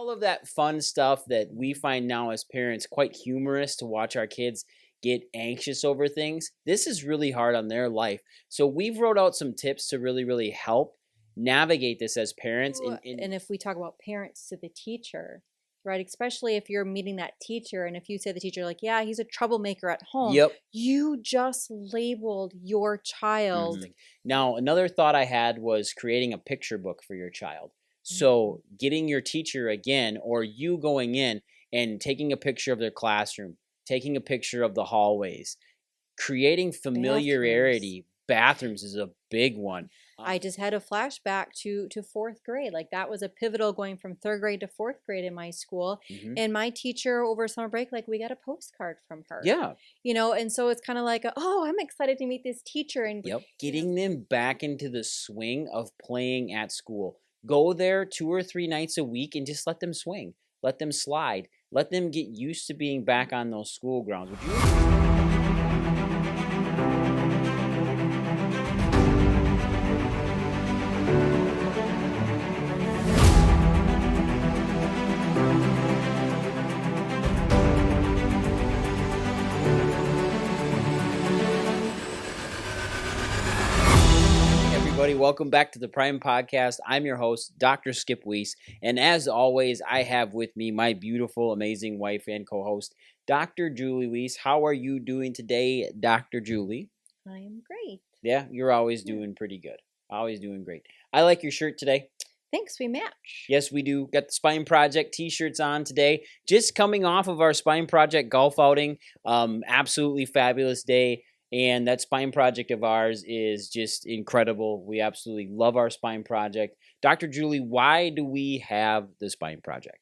all of that fun stuff that we find now as parents quite humorous to watch our kids get anxious over things. This is really hard on their life. So we've wrote out some tips to really help navigate this as parents. And if we talk about parents to the teacher, right? Especially if you're meeting that teacher and if you say the teacher, like, yeah, he's a troublemaker at home, Yep. you just labeled your child. Now, another thought I had was creating a picture book for your child. So getting your teacher again, or you going in and taking a picture of their classroom, taking a picture of the hallways, creating familiarity. Bathrooms is a big one. I just had a flashback to fourth grade. Like that was a pivotal going from third grade to fourth grade in my school. And my teacher over summer break, like we got a postcard from her. Yeah. And so it's kind of like, oh, I'm excited to meet this teacher. And getting them back into the swing of playing at school. Go there 2 or 3 nights a week and just let them swing. Let them slide. Let them get used to being back on those school grounds. Would you? Welcome back to the Prime Podcast. I'm your host, Dr. Skip Wyss, and as always, I have with me my beautiful, amazing wife and co-host, Dr. Julie Wyss. How are you doing today, Dr. Julie? I am great. Yeah, you're always doing pretty good. Always doing great. I like your shirt today. Thanks, we match. Yes, we do. Got the Spine Project t-shirts on today. Just coming off of our Spine Project golf outing. Absolutely fabulous day. And that spine project of ours is just incredible. We absolutely love our spine project. Dr. Julie, why do we have the spine project?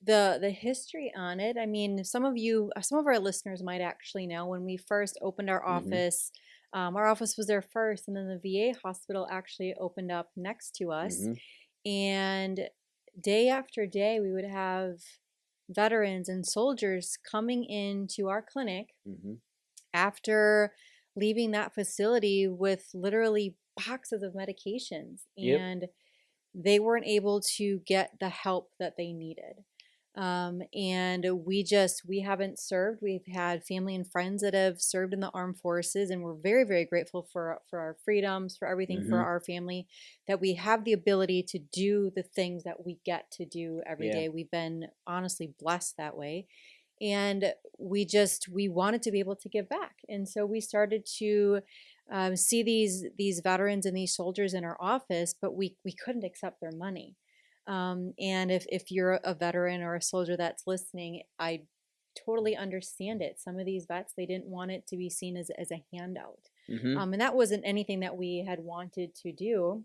The history on it, I mean, some of our listeners might actually know when we first opened our office, our office was there first, and then the VA hospital actually opened up next to us. And day after day, we would have veterans and soldiers coming into our clinic after leaving that facility with literally boxes of medications, and they weren't able to get the help that they needed. And we haven't served. We've had family and friends that have served in the armed forces, and we're very, very grateful for our freedoms, for everything, for our family, that we have the ability to do the things that we get to do every day. We've been honestly blessed that way. And we wanted to be able to give back. And so we started to see these veterans and these soldiers in our office, but we couldn't accept their money. And if you're a veteran or a soldier that's listening, I totally understand it. Some of these vets, they didn't want it to be seen as a handout. And that wasn't anything that we had wanted to do.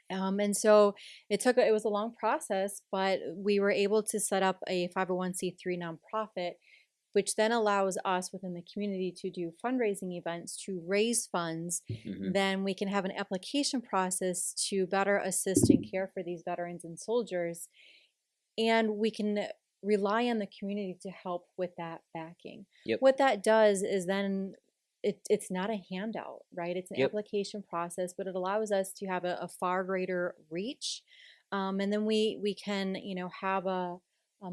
And so it was a long process, but we were able to set up a 501c3 nonprofit, which then allows us within the community to do fundraising events to raise funds. Then we can have an application process to better assist and care for these veterans and soldiers. And we can rely on the community to help with that backing. What that does is then it's not a handout, right? It's an application process, but it allows us to have a far greater reach. And then we can, have a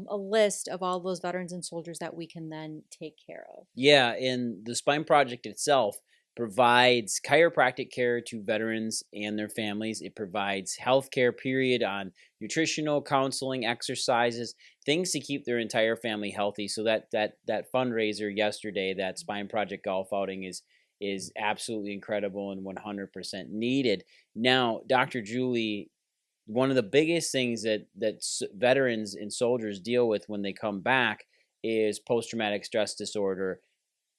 list of all those veterans and soldiers that we can then take care of. Yeah, and the Spine Project itself provides chiropractic care to veterans and their families. It provides health care, period, on nutritional, counseling, exercises, things to keep their entire family healthy. So that fundraiser yesterday, that Spine Project golf outing is absolutely incredible and 100% needed. Now, Dr. Julie, one of the biggest things that veterans and soldiers deal with when they come back is post-traumatic stress disorder,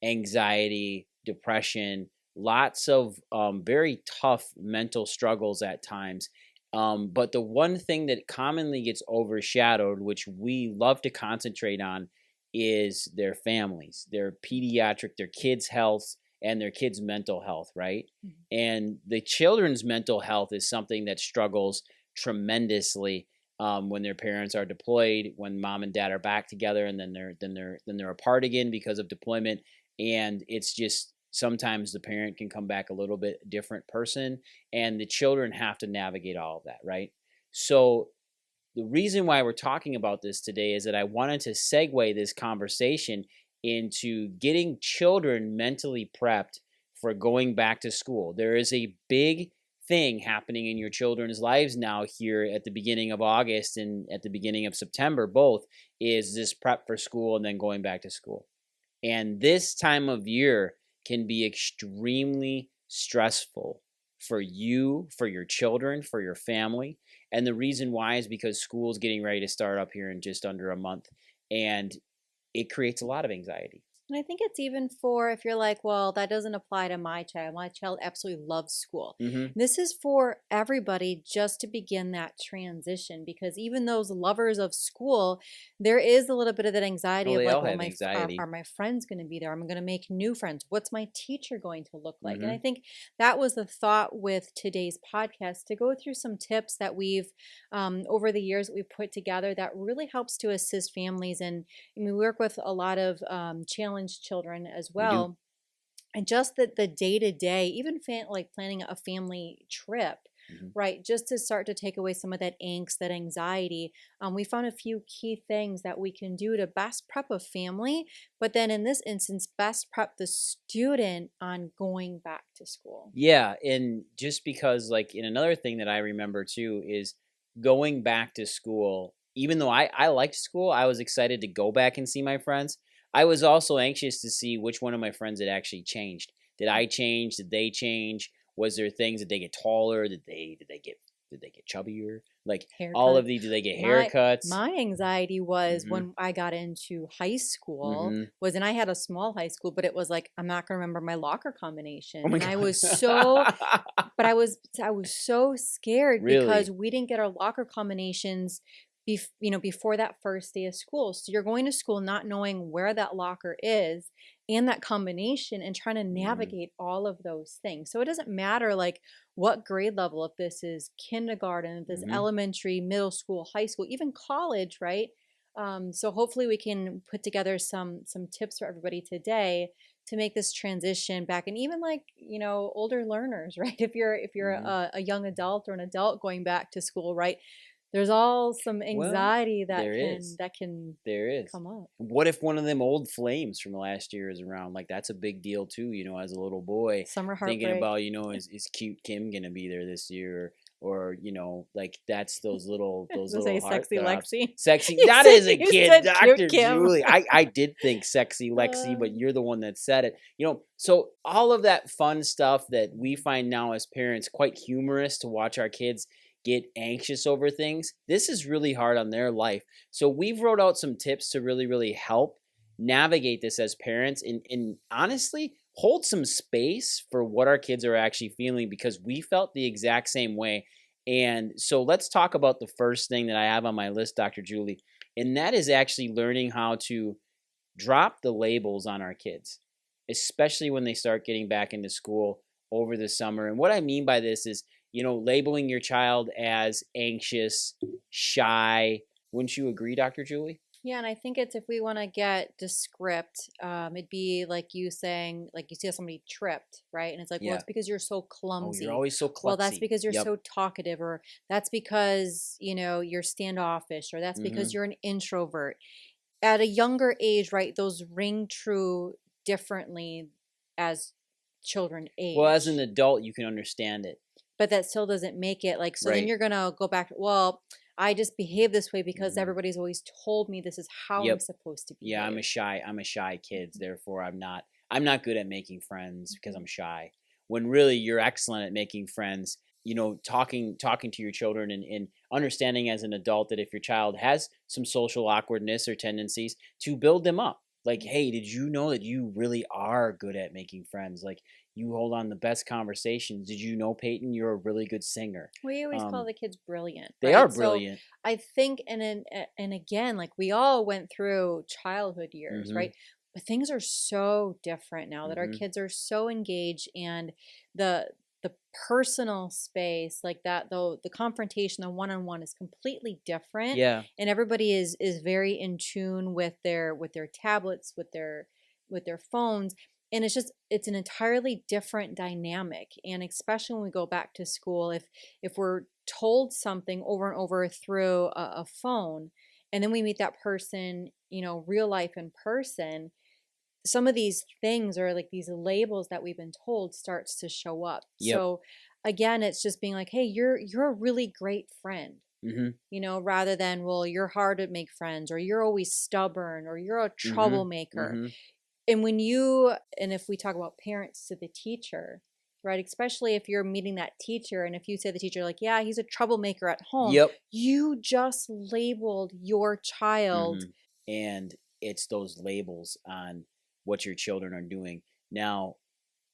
anxiety, depression, lots of very tough mental struggles at times. But the one thing that commonly gets overshadowed, which we love to concentrate on, is their families, their pediatric, their kids' health, and their kids' mental health, right? And the children's mental health is something that struggles tremendously when their parents are deployed, when mom and dad are back together, and then they're apart again because of deployment. And it's just sometimes the parent can come back a little bit different person, and the children have to navigate all of that, right? So the reason why we're talking about this today is that I wanted to segue this conversation into getting children mentally prepped for going back to school. There is a big thing happening in your children's lives now here at the beginning of August and at the beginning of September, both, is this prep for school and then going back to school. And this time of year can be extremely stressful for you, for your children, for your family. And the reason why is because school's getting ready to start up here in just under a month. And it creates a lot of anxiety. And I think it's even for if you're like, well, that doesn't apply to my child. My child absolutely loves school. Mm-hmm. This is for everybody just to begin that transition, because even those lovers of school, there is a little bit of that anxiety of They like, all well, have anxiety. are my friends going to be there? I'm going to make new friends. What's my teacher going to look like? Mm-hmm. And I think that was the thought with today's podcast, to go through some tips that we've over the years that we've put together that really helps to assist families. And I mean, we work with a lot of challenged children as well, and just the day-to-day, even like planning a family trip, right, just to start to take away some of that angst, that anxiety. We found a few key things that we can do to best prep a family, but then in this instance, best prep the student on going back to school. Yeah, and just because, like, in another thing that I remember too is going back to school. Even though I liked school, I was excited to go back and see my friends. I was also anxious to see which one of my friends had actually changed. Did I change? Did they change? Was there things? Did they get taller? Did they get chubbier? Like all of these, did they get haircuts? My anxiety was when I got into high school was, and I had a small high school, but it was like, I'm not going to remember my locker combination. Oh my and God. I was so, but I was so scared because we didn't get our locker combinations before that first day of school. So you're going to school not knowing where that locker is and that combination, and trying to navigate all of those things. So it doesn't matter like what grade level, if this is kindergarten, if this is elementary, middle school, high school, even college, right? So hopefully we can put together some tips for everybody today to make this transition back. And even like, older learners, right? If you're a young adult or an adult going back to school, right? There's all some anxiety that can come up. What if one of them old flames from last year is around? Like, that's a big deal too, as a little boy. Summer heartbreak. Thinking about, is cute Kim gonna be there this year? Or like that's those little heart sexy throbs. Lexi. Sexy, not as a kid, Dr. Julie. I did think sexy Lexi, but you're the one that said it. So all of that fun stuff that we find now as parents quite humorous to watch our kids get anxious over things, this is really hard on their life. So we've wrote out some tips to really, really help navigate this as parents, and honestly hold some space for what our kids are actually feeling, because we felt the exact same way. And so let's talk about the first thing that I have on my list, Dr. Julie, and that is actually learning how to drop the labels on our kids, especially when they start getting back into school over the summer. And what I mean by this is, labeling your child as anxious, shy. Wouldn't you agree, Dr. Julie? Yeah, and I think it's, if we want to get descript, it'd be like you saying, like you see somebody tripped, right? And it's like, well, it's because you're so clumsy. Oh, you're always so klutzy. Well, that's because you're so talkative, or that's because, you're standoffish, or that's because you're an introvert. At a younger age, right, those ring true differently as children age. Well, as an adult, you can understand it. But that still doesn't make it like, so then you're going to go back, well, I just behave this way because everybody's always told me this is how I'm supposed to behave. Yeah, I'm a shy kid, therefore I'm not good at making friends because I'm shy. When really you're excellent at making friends, talking to your children and understanding as an adult that if your child has some social awkwardness or tendencies, to build them up. Like, hey, did you know that you really are good at making friends? Like, you hold on the best conversations. Did you know, Peyton, you're a really good singer? We always call the kids brilliant. They are brilliant. So I think, and again, like we all went through childhood years, right? But things are so different now that our kids are so engaged, and the personal space, like that, though, the confrontation, the one-on-one is completely different. Yeah. And everybody is very in tune with their tablets, with their phones. And it's an entirely different dynamic. And especially when we go back to school, if we're told something over and over through a phone, and then we meet that person, real life in person, some of these things, or like these labels that we've been told, starts to show up. Yep. So again, it's just being like, hey, you're a really great friend. Mm-hmm. Rather than, well, you're hard to make friends, or you're always stubborn, or you're a Mm-hmm. troublemaker. Mm-hmm. And if we talk about parents to the teacher, right, especially if you're meeting that teacher, and if you say the teacher, like, yeah, he's a troublemaker at home, Yep. you just labeled your child. Mm-hmm. And it's those labels on what your children are doing. Now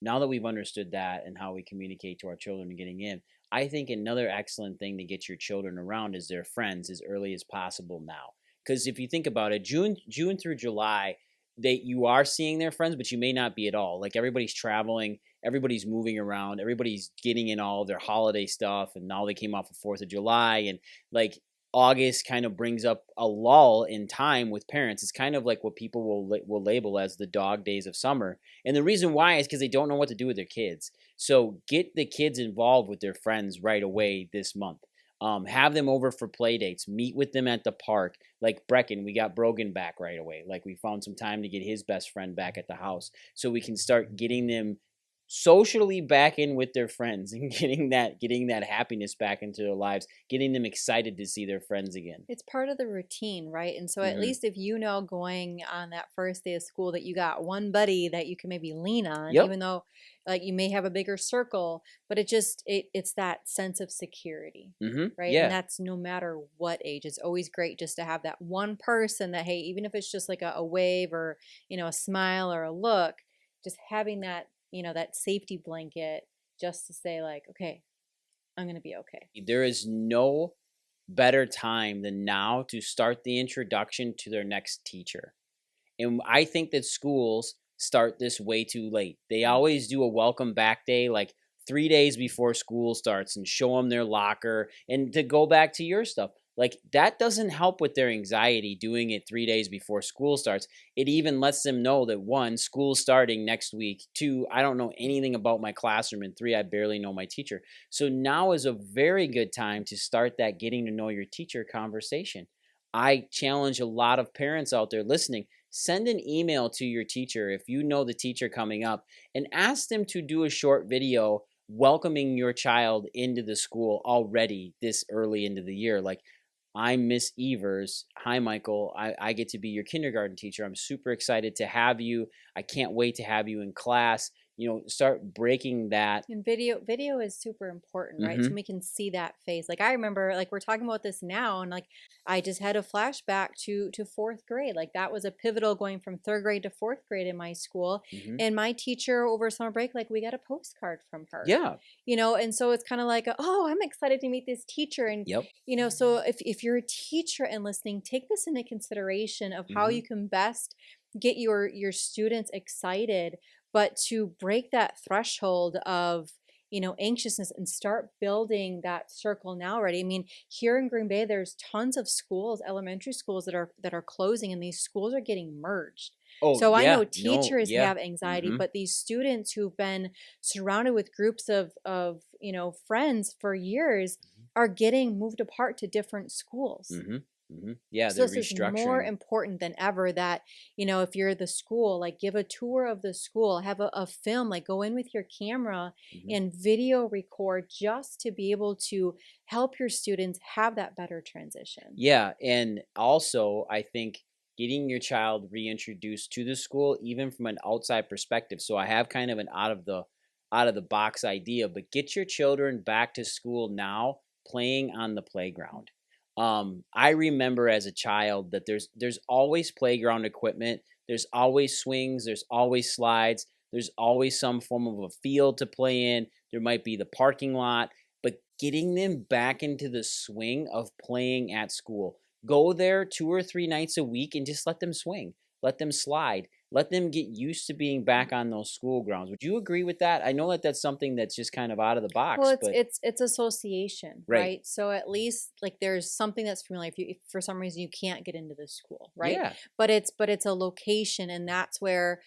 that we've understood that and how we communicate to our children and getting in, I think another excellent thing to get your children around is their friends as early as possible now. Because if you think about it, June through July, you are seeing their friends, but you may not be at all. Like everybody's traveling, everybody's moving around, everybody's getting in all of their holiday stuff, and now they came off of 4th of July, and like August kind of brings up a lull in time with parents. It's kind of like what people will label as the dog days of summer. And the reason why is because they don't know what to do with their kids. So get the kids involved with their friends right away this month. Have them over for play dates. Meet with them at the park. Like Brecken, we got Brogan back right away. Like we found some time to get his best friend back at the house, so we can start getting them socially back in with their friends and getting that happiness back into their lives, getting them excited to see their friends again. It's part of the routine, right? And so at Mm-hmm. least if going on that first day of school that you got one buddy that you can maybe lean on, Yep. even though like you may have a bigger circle, but it's that sense of security, Mm-hmm. right? And Yeah. that's no matter what age. It's always great just to have that one person that, hey, even if it's just like a wave, or a smile or a look, just having that, that safety blanket, just to say like, okay, I'm going to be okay. There is no better time than now to start the introduction to their next teacher. And I think that schools start this way too late. They always do a welcome back day like 3 days before school starts and show them their locker. And to go back to your stuff, like that doesn't help with their anxiety doing it 3 days before school starts. It even lets them know that one, school's starting next week. Two, I don't know anything about my classroom. And three, I barely know my teacher. So now is a very good time to start that getting to know your teacher conversation. I challenge a lot of parents out there listening. Send an email to your teacher if you know the teacher coming up, and ask them to do a short video welcoming your child into the school already this early into the year. Like, I'm Miss Evers. Hi, Michael. I get to be your kindergarten teacher. I'm super excited to have you. I can't wait to have you in class. Start breaking that. And video is super important, right? So Mm-hmm. we can see that face. Like I remember, like we're talking about this now, and like I just had a flashback to fourth grade. Like that was a pivotal going from third grade to fourth grade in my school. Mm-hmm. And my teacher over summer break, like we got a postcard from her. Yeah. And so it's kind of like, oh, I'm excited to meet this teacher. And Yep. so if you're a teacher and listening, take this into consideration of how Mm-hmm. you can best get your students excited, but to break that threshold of anxiousness and start building that circle now already. I mean, here in Green Bay there's tons of schools, elementary schools that are closing, and these schools are getting merged. Oh, So I yeah. know No, teachers yeah. have anxiety, Mm-hmm. but these students who've been surrounded with groups of friends for years are getting moved apart to different schools. Mm-hmm. Mm-hmm. Yeah, So they're this is more restructuring. important than ever that, if you're the school, like give a tour of the school, have a film, like go in with your camera Mm-hmm. and video record, just to be able to help your students have that better transition. Yeah, and also I think getting your child reintroduced to the school, even from an outside perspective. So I have kind of an out of the box idea, but get your children back to school now, playing on the playground. I remember as a child that there's always playground equipment, there's always swings, there's always slides, there's always some form of a field to play in. There might be the parking lot, but getting them back into the swing of playing at school. Go there 2 or 3 nights a week and just let them swing, let them slide, let them get used to being back on those school grounds. Would you agree with that? I know that that's something that's just kind of out of the Well, box, but it's association, right. right? So at least like there's something that's familiar. If for some reason you can't get into the school, right? Yeah. But it's a location, and that's where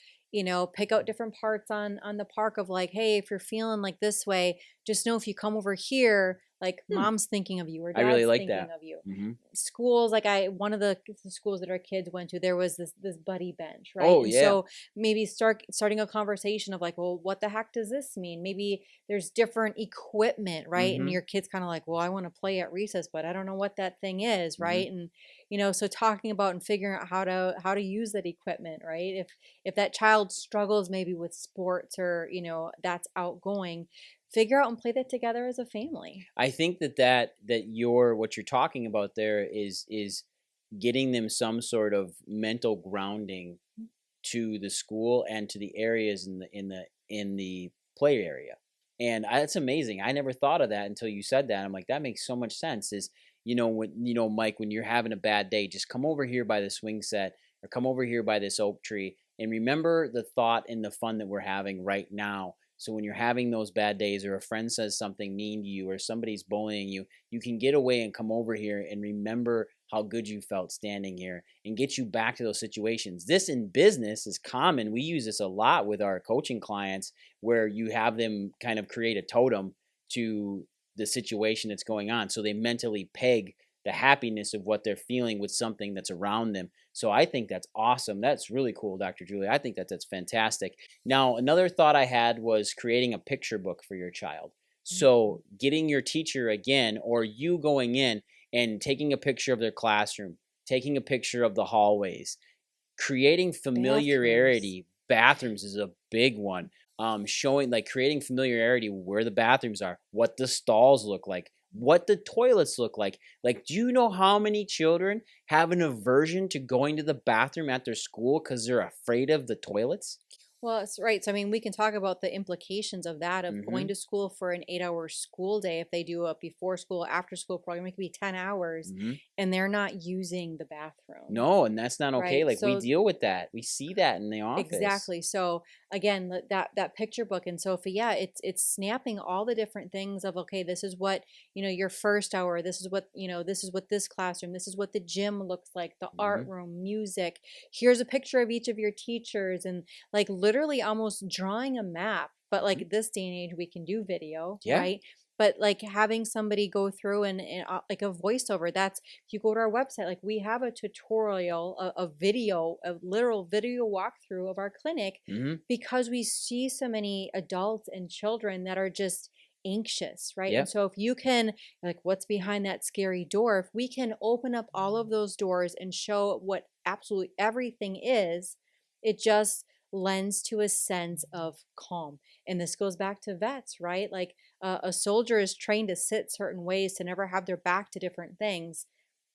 pick out different parts on the park of like, hey, if you're feeling like this way, just know if you come over here, like Hmm. mom's thinking of you or I really dad's like thinking that. of you. Hmm. Schools, like one of the schools that our kids went to, there was this buddy bench, right? Oh And yeah. so maybe starting a conversation of like, well, what the heck does this mean? Maybe there's different equipment, right? And Hmm. your kid's kind of like, well, I want to play at recess, but I don't know what that thing is, Hmm. right? And so talking about and figuring out how to use that equipment, right? If that child struggles maybe with sports or that's outgoing, figure out and play that together as a family. I think that your what you're talking about there is getting them some sort of mental grounding to the school and to the areas in the play area. And that's amazing. I never thought of that until you said that. I'm like, that makes so much sense. Is when Mike, when you're having a bad day, just come over here by the swing set or come over here by this oak tree and remember the thought and the fun that we're having right now. So when you're having those bad days or a friend says something mean to you or somebody's bullying you, you can get away and come over here and remember how good you felt standing here and get you back to those situations. This in business is common. We use this a lot with our coaching clients where you have them kind of create a totem to the situation that's going on. So they mentally peg the happiness of what they're feeling with something that's around them. So I think that's awesome. That's really cool, Dr. Julie. I think that's fantastic. Now, another thought I had was creating a picture book for your child. So getting your teacher again, or you going in and taking a picture of their classroom, taking a picture of the hallways, creating Bathrooms. familiarity. Bathrooms is a big one. Showing, like, creating familiarity where the bathrooms are, what the stalls look like, what the toilets look like. Like, do you know how many children have an aversion to going to the bathroom at their school because they're afraid of the toilets? Well, it's right. So, I mean, we can talk about the implications of that, of going Mm-hmm. to school for an 8 hour school day. If they do a before school, after school program, it could be 10 hours Mm-hmm. and they're not using the bathroom, No, and that's not okay. right? Like, we So, deal with that. We see that in the office. exactly. So again, that picture book and Sophie, yeah, it's snapping all the different things of, okay, this is what your first hour. This is what this is what this classroom. This is what the gym looks like. The art Mm-hmm. room, music. Here's a picture of each of your teachers, and like literally almost drawing a map. But Mm-hmm. like this day and age, we can do video, Yeah. right? But like having somebody go through and like a voiceover, that's if you go to our website, like we have a tutorial, a video, a literal video walkthrough of our clinic, Mm-hmm. because we see so many adults and children that are just anxious, right? And Yep. so if you can, like, what's behind that scary door, if we can open up all of those doors and show what absolutely everything is, it just lends to a sense of calm. And this goes back to vets, right? Like a soldier is trained to sit certain ways to never have their back to different things.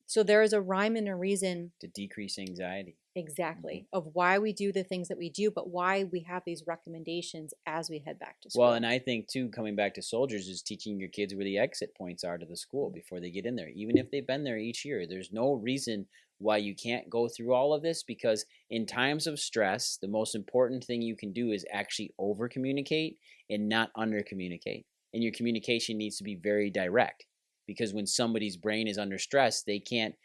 So there is a rhyme and a reason, To decrease anxiety. Mm-hmm. exactly, of why we do the things that we do, but why we have these recommendations as we head back to Well, and school. I think too, coming back to soldiers, is teaching your kids where the exit points are to the school before they get in there. Even if they've been there each year, there's no reason why you can't go through all of this, because in times of stress, the most important thing you can do is actually over communicate and not under communicate. And your communication needs to be very direct, because when somebody's brain is under stress, they can't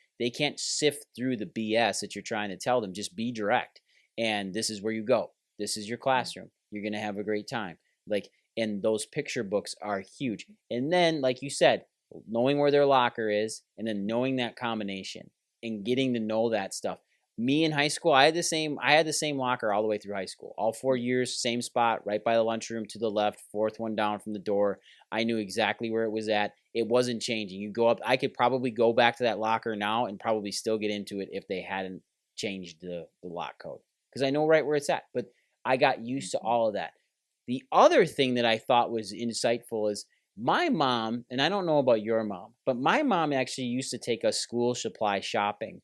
sift through the BS that you're trying to tell them. Just be direct. And this is where you go. This is your classroom. You're going to have a great time. Like, and those picture books are huge. And then, like you said, knowing where their locker is and then knowing that combination and getting to know that stuff. Me in high school, I had the same locker all the way through high school. All 4 years, same spot, right by the lunchroom to the left, fourth one down from the door. I knew exactly where it was at. It wasn't changing. You go up, I could probably go back to that locker now and probably still get into it if they hadn't changed the lock code, because I know right where it's at. But I got used to Mhm. all of that. The other thing that I thought was insightful is my mom, and I don't know about your mom, but my mom actually used to take us school supply shopping.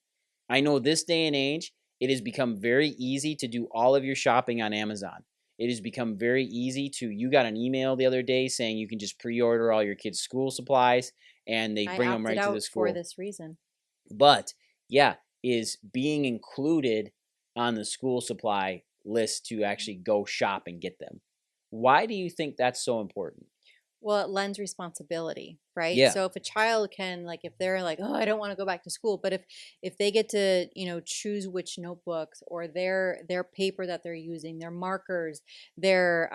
I know this day and age, it has become very easy to do all of your shopping on Amazon. It has become very easy to, you got an email the other day saying you can just pre order all your kids' school supplies and they I bring them opted right to the out for school. this reason. But yeah, is being included on the school supply list to actually go shop and get them. Why do you think that's so important? Well, it lends responsibility. right? Yeah. So if a child can, like, if they're like, oh, I don't want to go back to school, but if they get to, choose which notebooks or their paper that they're using, their markers, their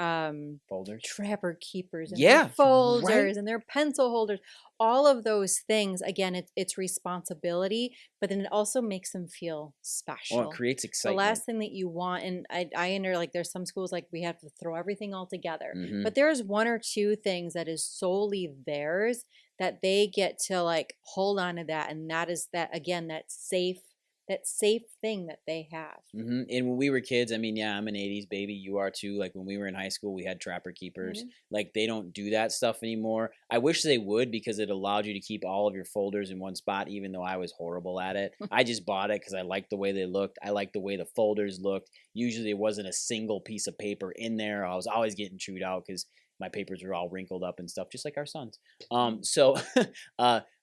Folders. trapper keepers and their Yeah. Right. folders and their pencil holders, all of those things, again, it's responsibility, but then it also makes them feel Well, it special. creates The excitement. last thing that you want, and I enter, like, there's some schools like we have to throw everything all together, Mm-hmm. but there's one or two things that is solely theirs that they get to, like, hold on to, that, and that is, that again, that safe thing that they have. Mm-hmm. And when we were kids, I mean, yeah, I'm an '80s baby. You are too. Like when we were in high school, we had trapper keepers. Mhm. Like they don't do that stuff anymore. I wish they would because it allowed you to keep all of your folders in one spot. Even though I was horrible at it, I just bought it because I liked the way they looked. I liked the way the folders looked. Usually, it wasn't a single piece of paper in there. I was always getting chewed out because my papers were all wrinkled up and stuff, just like our sons. Mhm. So,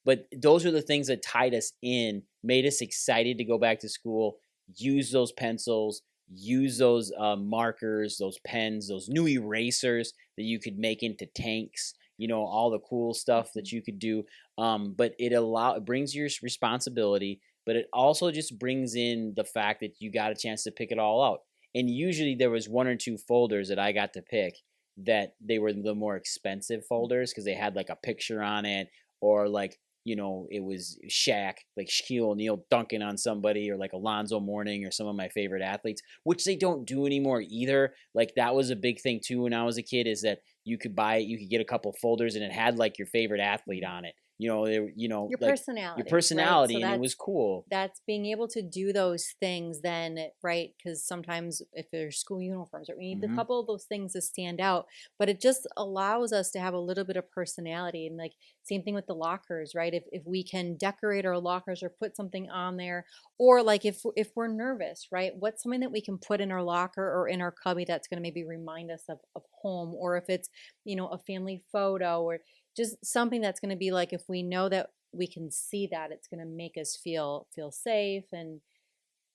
but those are the things that tied us in, made us excited to go back to school. Use those pencils, use those markers, those pens, those new erasers that you could make into tanks. All the cool stuff Mhm. that you could do. But it brings your responsibility, but it also just brings in the fact that you got a chance to pick it all out. And usually there was one or two folders that I got to pick that they were the more expensive folders because they had like a picture on it, or like it was Shaq, like Shaquille O'Neal dunking on somebody, or like Alonzo Mourning, or some of my favorite athletes, which they don't do anymore either. Like that was a big thing too when I was a kid, is that you could get a couple folders and it had like your favorite athlete on it. Your Like your personality, right? So personality, and it was cool. that's being able to do those things then, right? Because sometimes if there's school uniforms, right, we need a Hmm. couple of those things to stand out, but it just allows us to have a little bit of personality. And like, same thing with the lockers, right? If we can decorate our lockers or put something on there, or like if we're nervous, right, what's something that we can put in our locker or in our cubby that's going to maybe remind us of home, or if it's, a family photo, or just something that's going to be like, if we know that we can see that, it's going to make us feel safe, and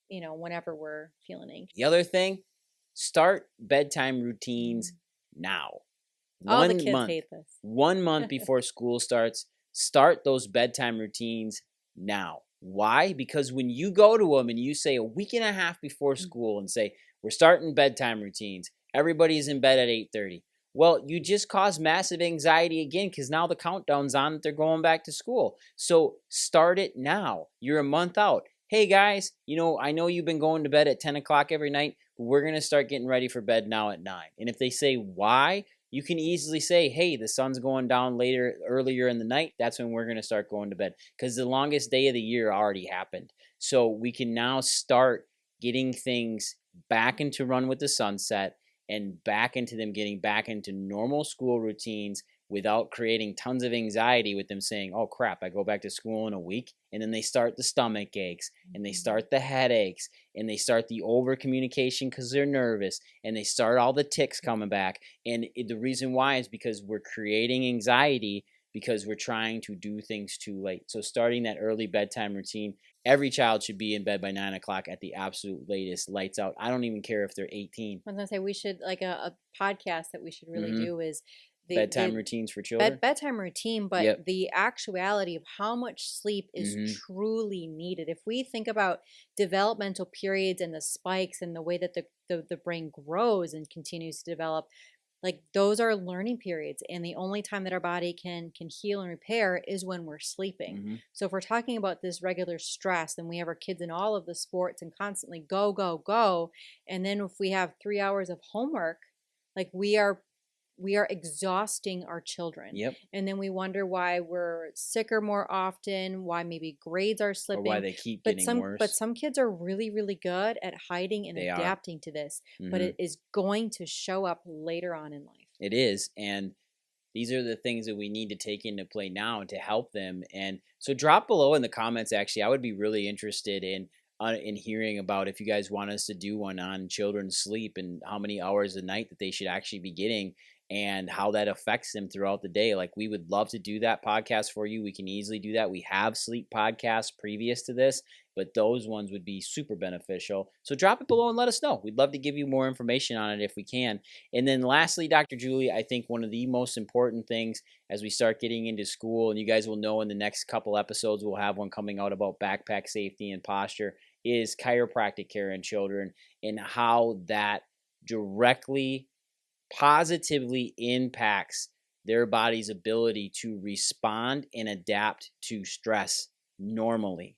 whenever we're feeling The anxious. other thing, start bedtime routines Mm. now. Oh, the one kids month hate this. 1 month before school starts, start those bedtime routines now. Why? Because when you go to them and you say a week and a half before school and say, we're starting bedtime routines, everybody's in bed at 8:30. Well, you just cause massive anxiety again, because now the countdown's on that they're going back to school. So start it now. You're a month out. Hey guys, I know you've been going to bed at 10 o'clock every night, but we're going to start getting ready for bed now at 9. And if they say why, you can easily say, hey, the sun's going down earlier in the night. That's when we're going to start going to bed, because the longest day of the year already happened. So we can now start getting things back into run with the sunset, and back into them getting back into normal school routines, without creating tons of anxiety with them saying, oh crap, I go back to school in a week. And then they start the stomach aches, and they start the headaches, and they start the over communication because they're nervous, and they start all the tics coming back. And the reason why is because we're creating anxiety, because we're trying to do things too late. So starting that early bedtime routine, every child should be in bed by 9 o'clock at the absolute latest, lights out. I don't even care if they're 18. I was gonna say, we should, like, a podcast that we should really Mm-hmm. do is Bedtime the routines for children. bedtime routine, but Yep. the actuality of how much sleep is Mm-hmm. truly needed. If we think about developmental periods and the spikes and the way that the brain grows and continues to develop, like, those are learning periods, and the only time that our body can heal and repair is when we're sleeping. Mm-hmm. So if we're talking about this regular stress, then we have our kids in all of the sports and constantly go go go, and then if we have 3 hours of homework, like, we are exhausting our children. Yep. And then we wonder why we're sicker more often, why maybe grades are Or why slipping. they keep But getting some but worse. some kids are really, really good at hiding and They are. adapting to this, but Mm-hmm. it is going to show up later on in life. It is. And these are the things that we need to take into play now to help them. And so drop below in the comments. Actually, I would be really interested in hearing about, if you guys want us to do one on children's sleep and how many hours a night that they should actually be getting. and how that affects them throughout the day. Like, we would love to do that podcast for you. We can easily do that. We have sleep podcasts previous to this, but those ones would be super beneficial. So drop it below and let us know. We'd love to give you more information on it if we can. And then lastly, Dr. Julie, I think one of the most important things as we start getting into school, and you guys will know in the next couple episodes, we'll have one coming out about backpack safety and posture, is chiropractic care in children and how that directly positively impacts their body's ability to respond and adapt to stress normally,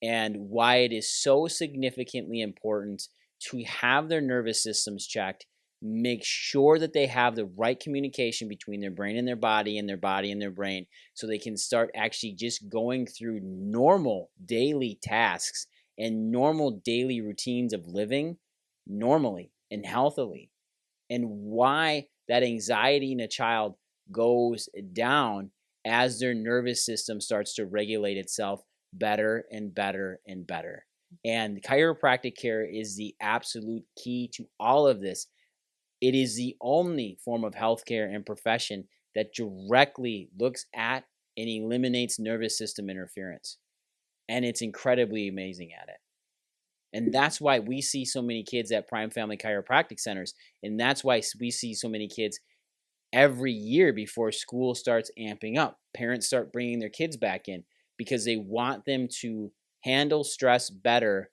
and why it is so significantly important to have their nervous systems checked, make sure that they have the right communication between their brain and their body and their body and their brain, so they can start actually just going through normal daily tasks and normal daily routines of living normally and healthily, and why that anxiety in a child goes down as their nervous system starts to regulate itself better and better and better. And chiropractic care is the absolute key to all of this. It is the only form of healthcare and profession that directly looks at and eliminates nervous system interference. And it's incredibly amazing at it. And that's why we see so many kids at Prime Family Chiropractic Centers. And that's why we see so many kids every year before school starts amping up. Parents start bringing their kids back in because they want them to handle stress better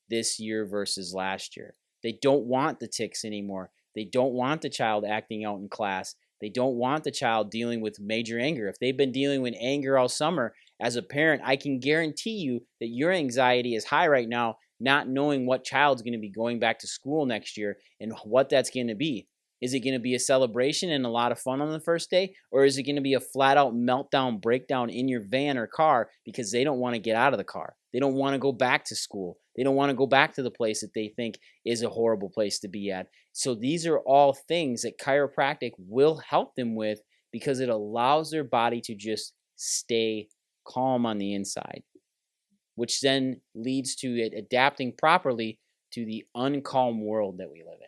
this year versus last year. They don't want the tics anymore. They don't want the child acting out in class. They don't want the child dealing with major anger. If they've been dealing with anger all summer, as a parent, I can guarantee you that your anxiety is high right now, not knowing what child's going to be going back to school next year and what that's going to be. Is it going to be a celebration and a lot of fun on the first day? Or is it going to be a flat out meltdown, breakdown in your van or car because they don't want to get out of the car? They don't want to go back to school. They don't want to go back to the place that they think is a horrible place to be at. So these are all things that chiropractic will help them with because it allows their body to just stay calm on the inside, which then leads to it adapting properly to the uncalm world that we live in.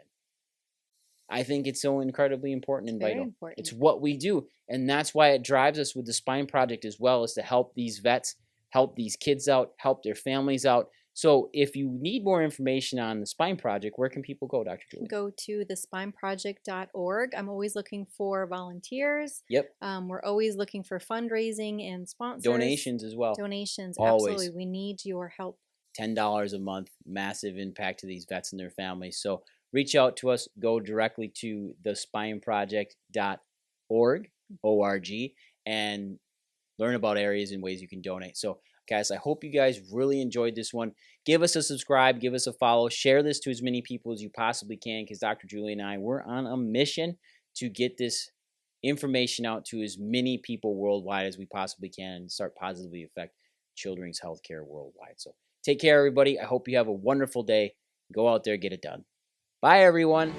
I think it's so incredibly important and vital. Important. It's what we do. And that's why it drives us with the Spine Project as well, is to help these vets, help these kids out, help their families out. So if you need more information on the Spine Project, where can people go, Dr. Julie? Go to thespineproject.org. I'm always looking for volunteers. Yep. We're always looking for fundraising and sponsors. Donations as well. Donations, Always. absolutely. We need your help. $10 a month, massive impact to these vets and their families. So reach out to us. Go directly to thespineproject.org, O-R-G, and learn about areas and ways you can donate. So, guys, I hope you guys really enjoyed this one. Give us a subscribe, give us a follow, share this to as many people as you possibly can, because Dr. Julie and I, we're on a mission to get this information out to as many people worldwide as we possibly can and start positively affect children's healthcare worldwide. So take care, everybody. I hope you have a wonderful day. Go out there, get it done. Bye, everyone.